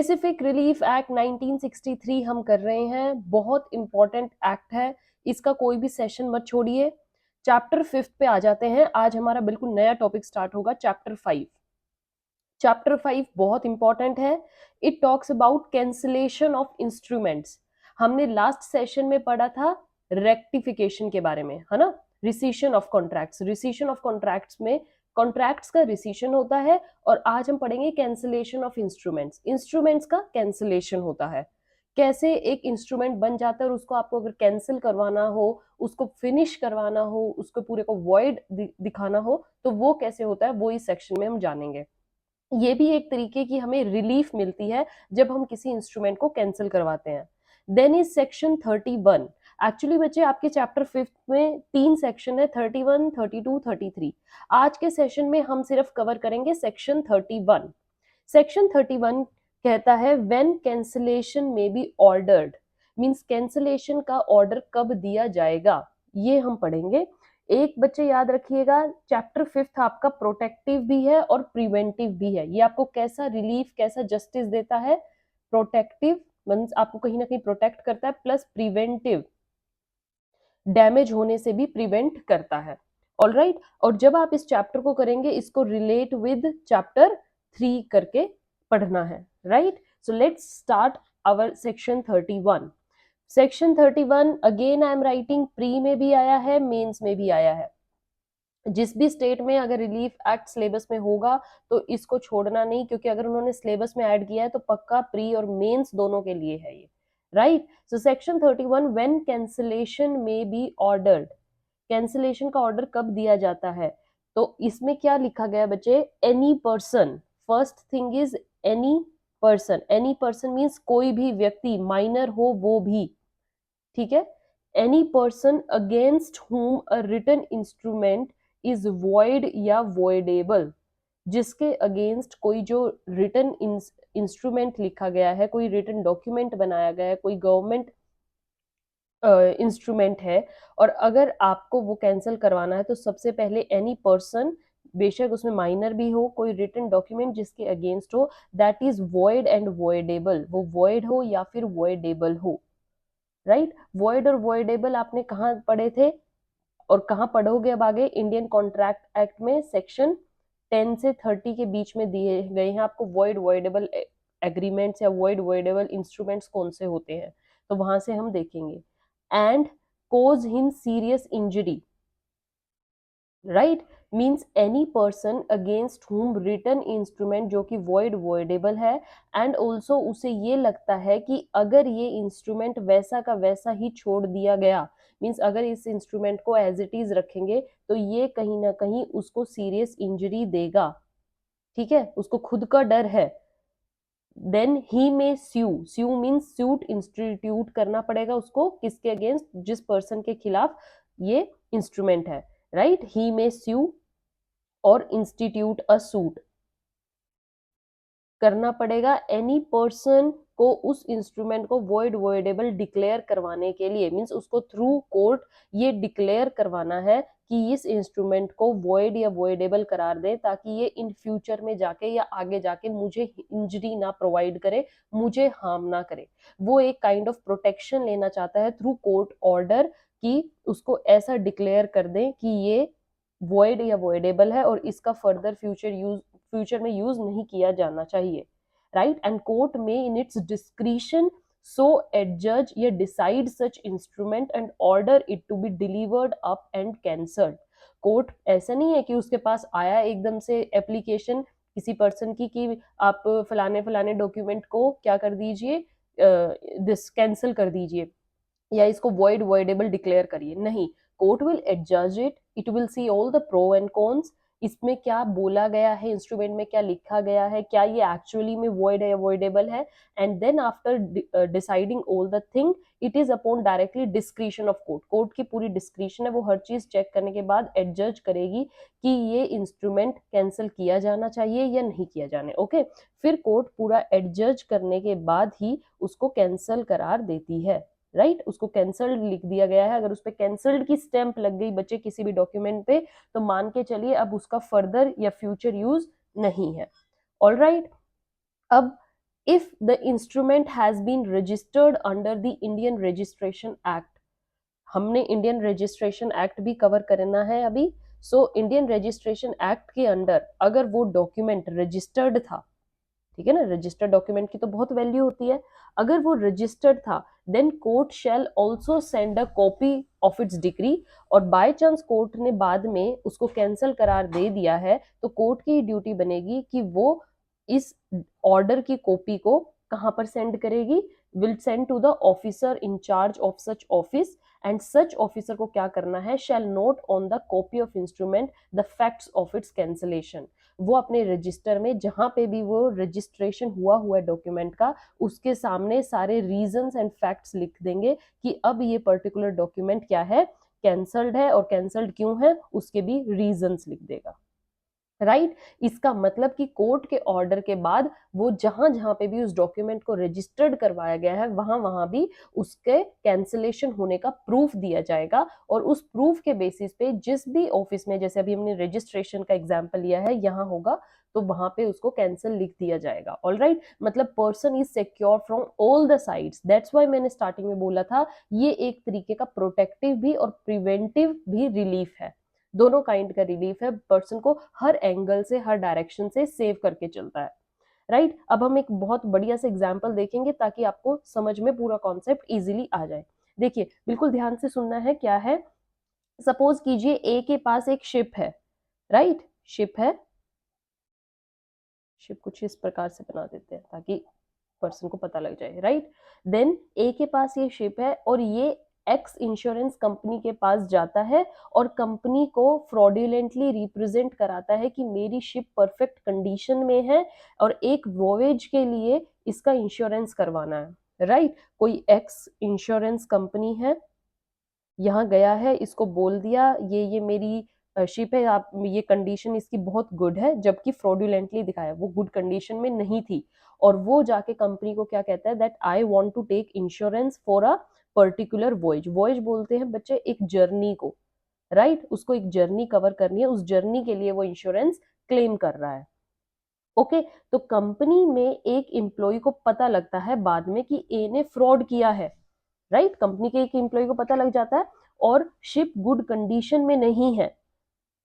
Specific relief act 1963 हम कर रहे हैं, बहुत इंपॉर्टेंट एक्ट है, इसका कोई भी सेशन मत छोड़िए। चैप्टर 5 पे आ जाते हैं। आज हमारा बिल्कुल नया टॉपिक स्टार्ट होगा, चैप्टर 5। चैप्टर 5 बहुत इंपॉर्टेंट है। It talks about cancellation of instruments. हमने लास्ट सेशन में पढ़ा था रेक्टिफिकेशन के बारे में, है ना, रिसीशन ऑफ कॉन्ट्रैक्ट्स। रिसीशन ऑफ कॉन्ट्रैक्ट्स में कॉन्ट्रैक्ट्स का रिसीशन होता है, और आज हम पढ़ेंगे कैंसिलेशन ऑफ इंस्ट्रूमेंट्स। इंस्ट्रूमेंट्स का कैंसिलेशन होता है, कैसे एक इंस्ट्रूमेंट बन जाता है और उसको आपको अगर कैंसिल करवाना हो, उसको फिनिश करवाना हो, उसको पूरे को वॉइड दिखाना हो, तो वो कैसे होता है, वो इस सेक्शन में हम जानेंगे। ये भी एक तरीके की हमें रिलीफ मिलती है जब हम किसी इंस्ट्रूमेंट को कैंसिल करवाते हैं। Then is section 31। एक्चुअली बच्चे आपके चैप्टर 5 में 3 सेक्शन है, 31, 32, 33। आज के सेशन में हम सिर्फ कवर करेंगे सेक्शन 31। सेक्शन 31 कहता है व्हेन कैंसिलेशन में बी ऑर्डर्ड, मींस कैंसिलेशन का ऑर्डर कब दिया जाएगा, ये हम पढ़ेंगे। एक बच्चे याद रखिएगा, चैप्टर 5 आपका प्रोटेक्टिव भी है और प्रिवेंटिव भी है। ये आपको कैसा रिलीफ, कैसा जस्टिस देता है। प्रोटेक्टिव मींस आपको कहीं ना कहीं प्रोटेक्ट करता है, प्लस प्रिवेंटिव डैमेज होने से भी प्रिवेंट करता है। ऑलराइट, और जब आप इस चैप्टर को करेंगे, इसको रिलेट विद चैप्टर 3 करके पढ़ना है, right. So let's start our section 31। Section 31 again I am writing, pre में भी आया है, मेंस में भी आया है। जिस भी स्टेट में अगर रिलीफ एक्ट सिलेबस में होगा तो इसको छोड़ना नहीं, क्योंकि अगर उन्होंने सिलेबस में ऐड किया है तो पक्का प्री और मेंस दोनों के लिए है ये, right. So section 31, when cancellation में बी ऑर्डर्ड, कैंसिलेशन का ऑर्डर कब दिया जाता है, तो इसमें क्या लिखा गया बच्चे, any person. First thing is any person. Any person means कोई भी व्यक्ति, माइनर हो वो भी, ठीक है। Any person against whom a written instrument is void या वॉइडेबल, जिसके अगेंस्ट कोई जो रिटन इंस्ट्रूमेंट लिखा गया है, कोई रिटन डॉक्यूमेंट बनाया गया है, कोई गवर्नमेंट इंस्ट्रूमेंट है, और अगर आपको वो कैंसिल करवाना है तो सबसे पहले एनी पर्सन, बेशक उसमें माइनर भी हो, कोई रिटन डॉक्यूमेंट जिसके अगेंस्ट हो, that is void and voidable, वो वॉइड हो या फिर वॉइडेबल हो, राइट। वॉइड और वॉइडेबल आपने कहाँ पढ़े थे और कहाँ पढ़ोगे अब आगे, इंडियन कॉन्ट्रैक्ट एक्ट में सेक्शन 10 से 30 के बीच में दिए गए हैं आपको वॉइड वॉइडेबल एग्रीमेंट्स या वॉइड वॉइडेबल इंस्ट्रूमेंट्स कौन से होते हैं, तो वहां से हम देखेंगे। And cause him serious injury, right, means any person against whom written instrument जो कि वॉइड वॉइडेबल है, एंड ऑल्सो उसे ये लगता है कि अगर ये इंस्ट्रूमेंट वैसा का वैसा ही छोड़ दिया गया, मीन्स अगर इस इंस्ट्रूमेंट को एज इट इज रखेंगे तो ये कहीं ना कहीं उसको सीरियस इंजरी देगा, ठीक है, उसको खुद का डर है। देन ही में स्यू, स्यू मीन्स सूट इंस्टीट्यूट करना पड़ेगा उसको, किसके अगेंस्ट, जिस पर्सन के खिलाफ ये इंस्ट्रूमेंट है, राइट। ही में स्यू और इंस्टीट्यूट अ सूट करना पड़ेगा एनी पर्सन को उस इंस्ट्रूमेंट को वॉइड वॉइडेबल डिक्लेयर करवाने के लिए, मींस उसको थ्रू कोर्ट ये डिक्लेयर करवाना है कि इस इंस्ट्रूमेंट को वॉइड या वॉइडेबल करार दे, ताकि ये इन फ्यूचर में जाके या आगे जाके मुझे इंजरी ना प्रोवाइड करे, मुझे हार्म ना करे। वो एक काइंड ऑफ प्रोटेक्शन लेना चाहता है थ्रू कोर्ट ऑर्डर, कि उसको ऐसा डिक्लेयर कर दें कि ये वॉइड या वॉइडेबल है और इसका फर्दर फ्यूचर में यूज नहीं किया जाना चाहिए, राइट। एंड कोर्ट में in its discretion so adjudge या decide such instrument and order it to be delivered up and cancelled. Court ऐसा नहीं है कि उसके पास आया एकदम से एप्लीकेशन किसी पर्सन की कि आप फलाने फलाने डॉक्यूमेंट को क्या कर दीजिए, दिस कैंसिल कर दीजिए या इसको वॉइड वॉइडेबल डिक्लेयर करिए, नहीं। Court will adjudge it, it will see all the pro and cons, इसमें क्या बोला गया है, इंस्ट्रूमेंट में क्या लिखा गया है, क्या ये एक्चुअली में वॉइड है, अवॉइडेबल है, and then after deciding all the thing it is upon directly discretion of court. Court की पूरी डिस्क्रिशन है, वो हर चीज चेक करने के बाद एडजज करेगी कि ये इंस्ट्रूमेंट कैंसिल किया जाना चाहिए या नहीं किया जाना, ओके। फिर कोर्ट पूरा एडजज करने के बाद ही उसको कैंसिल करार देती है, राइट। उसको कैंसल्ड लिख दिया गया है, अगर उस पर कैंसल्ड की स्टैंप लग गई बच्चे किसी भी डॉक्यूमेंट पे, तो मान के चलिए अब उसका फर्दर या फ्यूचर यूज नहीं है, ऑलराइट। अब if the instrument has been registered under the Indian Registration Act. हमने इंडियन रजिस्ट्रेशन एक्ट भी कवर करना है अभी। सो इंडियन रजिस्ट्रेशन एक्ट के अंडर अगर वो डॉक्यूमेंट रजिस्टर्ड था, ठीक है ना, रजिस्टर्ड डॉक्यूमेंट की तो बहुत वैल्यू होती है, अगर वो रजिस्टर्ड था then court shall also send a copy of its decree. और बाय चांस कोर्ट ने बाद में उसको कैंसिल करार दे दिया है तो कोर्ट की ड्यूटी बनेगी कि वो इस ऑर्डर की कॉपी को कहां पर सेंड करेगी, will send to the officer in charge of such office, and such officer को क्या करना है, shall note on the copy of instrument the facts of its cancellation. वो अपने रजिस्टर में जहां पे भी वो रजिस्ट्रेशन हुआ है डॉक्यूमेंट का, उसके सामने सारे रीजंस एंड फैक्ट्स लिख देंगे कि अब ये पर्टिकुलर डॉक्यूमेंट क्या है, कैंसल्ड है, और कैंसल्ड क्यों है उसके भी रीजंस लिख देगा। राइट इसका मतलब कि कोर्ट के ऑर्डर के बाद वो जहां जहां पे भी उस डॉक्यूमेंट को रजिस्टर्ड करवाया गया है वहां वहां भी उसके कैंसिलेशन होने का प्रूफ दिया जाएगा। और उस प्रूफ के बेसिस पे जिस भी ऑफिस में, जैसे अभी हमने रजिस्ट्रेशन का एग्जांपल लिया है, यहाँ होगा तो वहां पे उसको कैंसिल लिख दिया जाएगा। ऑल राइट मतलब person is secure from all the sides. That's why मैंने स्टार्टिंग में बोला था ये एक तरीके का प्रोटेक्टिव भी और प्रिवेंटिव भी रिलीफ है। दोनों काइंड का रिलीफ है, पर्सन को हर एंगल से हर डायरेक्शन से सेव करके चलता है। राइट अब हम एक बहुत बढ़िया से एग्जांपल देखेंगे ताकि आपको समझ में पूरा कॉन्सेप्ट इजीली आ जाए। देखिए बिल्कुल ध्यान से सुनना है क्या है। सपोज कीजिए ए के पास एक शिप है, राइट शिप है, शिप कुछ इस प्रकार से बना देते हैं ताकि पर्सन को पता लग जाए। राइट देन ए के पास ये शिप है और ये एक्स इंश्योरेंस कंपनी के पास जाता है और कंपनी को फ्रॉडुलेंटली रिप्रेजेंट कराता है कि मेरी शिप परफेक्ट कंडीशन में है और एक वोवेज के लिए इसका इंश्योरेंस करवाना है। राइट कोई एक्स इंश्योरेंस कंपनी है, यहाँ गया है, इसको बोल दिया ये मेरी शिप है, आप ये कंडीशन इसकी बहुत गुड है, जबकि फ्रॉडुलेंटली दिखाया वो गुड कंडीशन में नहीं थी। और वो जाके कंपनी को क्या कहता है, that I want to take insurance for a particular voyage. Voyage बोलते हैं बच्चे एक जर्नी को, राइट उसको एक जर्नी कवर करनी है, उस जर्नी के लिए वो इंश्योरेंस क्लेम कर रहा है। ओके तो कंपनी में एक एम्प्लॉय को पता लगता है बाद में कि ए ने फ्रॉड किया है। राइट कंपनी के एक एम्प्लॉय को पता लग जाता है और शिप गुड कंडीशन में नहीं है,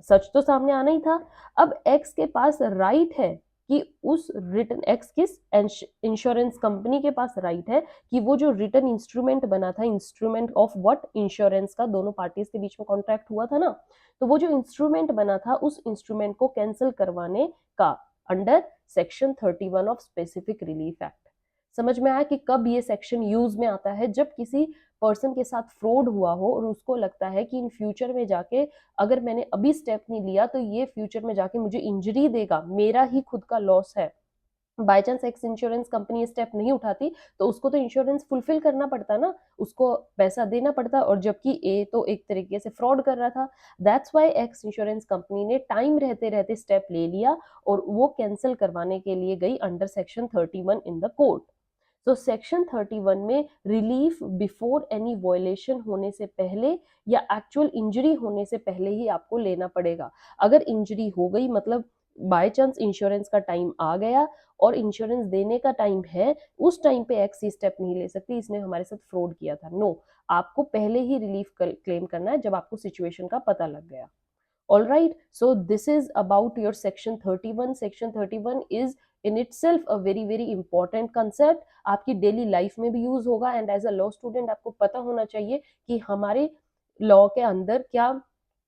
सच तो सामने आना ही था। अब एक्स के पास राइट है कि उस रिटर्न, एक्स किस इंश्योरेंस कंपनी के पास राइट है कि वो जो रिटर्न इंस्ट्रूमेंट बना था, इंस्ट्रूमेंट ऑफ व्हाट, इंश्योरेंस का, दोनों पार्टीज के बीच में कॉन्ट्रैक्ट हुआ था ना, तो वो जो इंस्ट्रूमेंट बना था उस इंस्ट्रूमेंट को कैंसिल करवाने का under section 31 of specific relief act. समझ में आया कि कब ये सेक्शन यूज में आता है, जब किसी पर्सन के साथ फ्रॉड हुआ हो और उसको लगता है कि इन फ्यूचर में जाके अगर मैंने अभी स्टेप नहीं लिया तो ये फ्यूचर में जाके मुझे इंजरी देगा, मेरा ही खुद का लॉस है। By chance x insurance company step नहीं उठाती तो उसको तो इंश्योरेंस फुलफिल करना पड़ता ना, उसको पैसा देना पड़ता, और जबकि ए तो एक तरीके से फ्रॉड कर रहा था। That's why x insurance company ने टाइम रहते रहते स्टेप ले लिया और वो कैंसिल करवाने के लिए गई under section 31 in the court. तो सेक्शन 31 में रिलीफ बिफोर एनी वायलेशन होने से पहले या एक्चुअल इंजरी होने से पहले ही आपको लेना पड़ेगा। अगर इंजरी हो गई मतलब बाय चांस इंश्योरेंस का टाइम आ गया और इंश्योरेंस देने का टाइम है, उस टाइम पे एक्स स्टेप नहीं ले सकती, इसने हमारे साथ फ्रॉड किया था। नो, आपको पहले ही रिलीफ क्लेम करना है जब आपको सिचुएशन का पता लग गया। All right, so this is about your section 31. Section 31 is in itself a very important concept. आपकी डेली लाइफ में भी यूज होगा and as a law student आपको पता होना चाहिए कि हमारे लॉ के अंदर क्या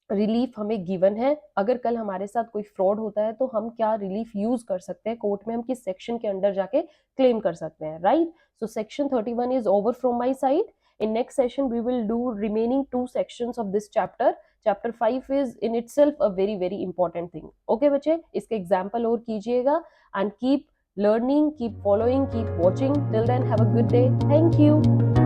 रिलीफ हमें गिवन है। अगर कल हमारे साथ कोई फ्रॉड होता है तो हम क्या रिलीफ यूज कर सकते हैं, कोर्ट में हम किस सेक्शन के अंडर जाके क्लेम कर सकते हैं। Right so section 31 is over from my side. In next session we will do remaining 2 sections of this chapter. Chapter 5 is in itself a very important thing. Okay बच्चे, इसके example और कीजिएगा and keep learning, keep following, keep watching. Till then have a good day. Thank you.